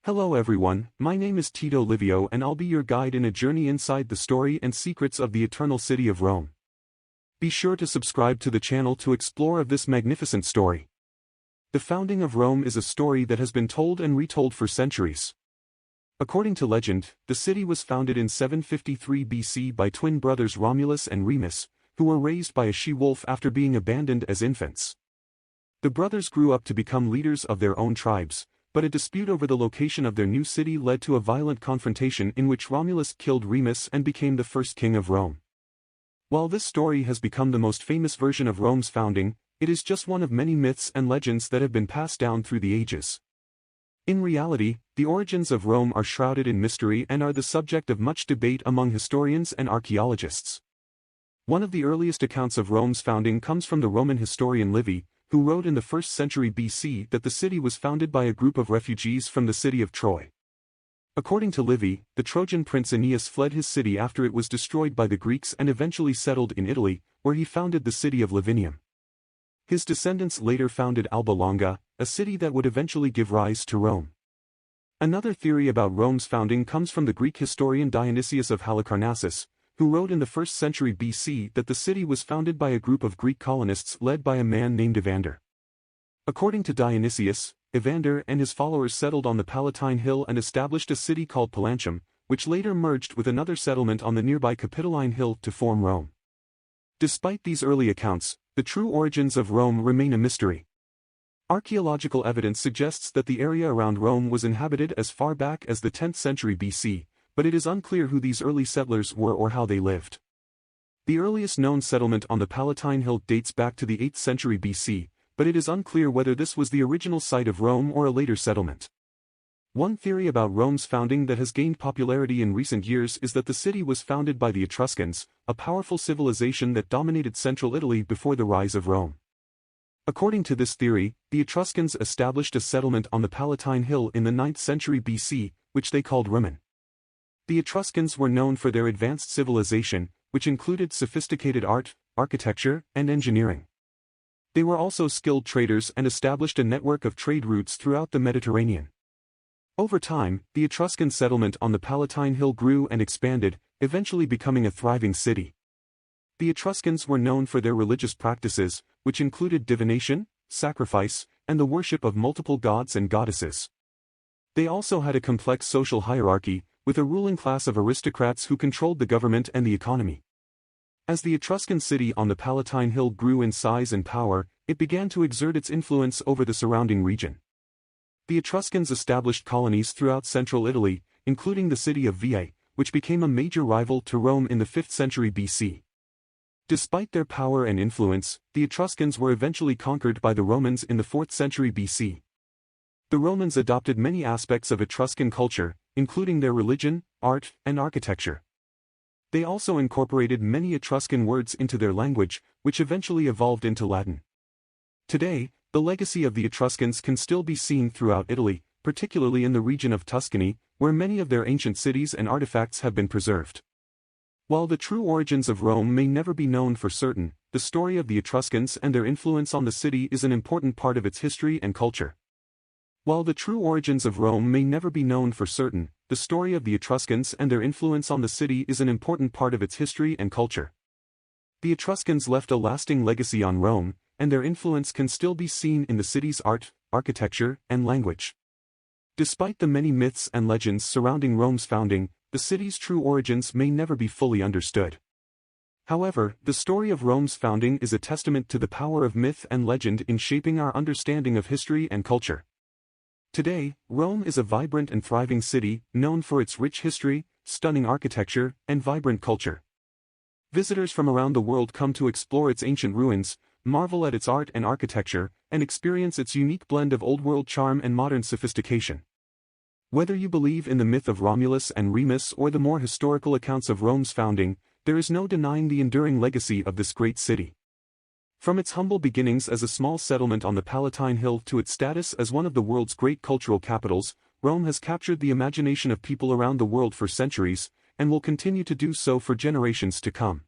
Hello everyone, my name is Tito Livio and I'll be your guide in a journey inside the story and secrets of the eternal city of Rome. Be sure to subscribe to the channel to explore of this magnificent story. The founding of Rome is a story that has been told and retold for centuries. According to legend, the city was founded in 753 BC by twin brothers Romulus and Remus, who were raised by a she-wolf after being abandoned as infants. The brothers grew up to become leaders of their own tribes, but a dispute over the location of their new city led to a violent confrontation in which Romulus killed Remus and became the first king of Rome. While this story has become the most famous version of Rome's founding, it is just one of many myths and legends that have been passed down through the ages. In reality, the origins of Rome are shrouded in mystery and are the subject of much debate among historians and archaeologists. One of the earliest accounts of Rome's founding comes from the Roman historian Livy, who wrote in the 1st century BC that the city was founded by a group of refugees from the city of Troy. According to Livy, the Trojan prince Aeneas fled his city after it was destroyed by the Greeks and eventually settled in Italy, where he founded the city of Lavinium. His descendants later founded Alba Longa, a city that would eventually give rise to Rome. Another theory about Rome's founding comes from the Greek historian Dionysius of Halicarnassus, who wrote in the 1st century BC that the city was founded by a group of Greek colonists led by a man named Evander. According to Dionysius, Evander and his followers settled on the Palatine Hill and established a city called Pallantium, which later merged with another settlement on the nearby Capitoline Hill to form Rome. Despite these early accounts, the true origins of Rome remain a mystery. Archaeological evidence suggests that the area around Rome was inhabited as far back as the 10th century BC, but it is unclear who these early settlers were or how they lived. The earliest known settlement on the Palatine Hill dates back to the 8th century BC, but it is unclear whether this was the original site of Rome or a later settlement. One theory about Rome's founding that has gained popularity in recent years is that the city was founded by the Etruscans, a powerful civilization that dominated central Italy before the rise of Rome. According to this theory, the Etruscans established a settlement on the Palatine Hill in the 9th century BC, which they called Rimmon. The Etruscans were known for their advanced civilization, which included sophisticated art, architecture, and engineering. They were also skilled traders and established a network of trade routes throughout the Mediterranean. Over time, the Etruscan settlement on the Palatine Hill grew and expanded, eventually becoming a thriving city. The Etruscans were known for their religious practices, which included divination, sacrifice, and the worship of multiple gods and goddesses. They also had a complex social hierarchy, with a ruling class of aristocrats who controlled the government and the economy. As the Etruscan city on the Palatine Hill grew in size and power, it began to exert its influence over the surrounding region. The Etruscans established colonies throughout central Italy, including the city of Veii, which became a major rival to Rome in the 5th century BC. Despite their power and influence, the Etruscans were eventually conquered by the Romans in the 4th century BC. The Romans adopted many aspects of Etruscan culture, including their religion, art, and architecture. They also incorporated many Etruscan words into their language, which eventually evolved into Latin. Today, the legacy of the Etruscans can still be seen throughout Italy, particularly in the region of Tuscany, where many of their ancient cities and artifacts have been preserved. While the true origins of Rome may never be known for certain, the story of the Etruscans and their influence on the city is an important part of its history and culture. While the true origins of Rome may never be known for certain, the story of the Etruscans and their influence on the city is an important part of its history and culture. The Etruscans left a lasting legacy on Rome, and their influence can still be seen in the city's art, architecture, and language. Despite the many myths and legends surrounding Rome's founding, the city's true origins may never be fully understood. However, the story of Rome's founding is a testament to the power of myth and legend in shaping our understanding of history and culture. Today, Rome is a vibrant and thriving city, known for its rich history, stunning architecture, and vibrant culture. Visitors from around the world come to explore its ancient ruins, marvel at its art and architecture, and experience its unique blend of old-world charm and modern sophistication. Whether you believe in the myth of Romulus and Remus or the more historical accounts of Rome's founding, there is no denying the enduring legacy of this great city. From its humble beginnings as a small settlement on the Palatine Hill to its status as one of the world's great cultural capitals, Rome has captured the imagination of people around the world for centuries, and will continue to do so for generations to come.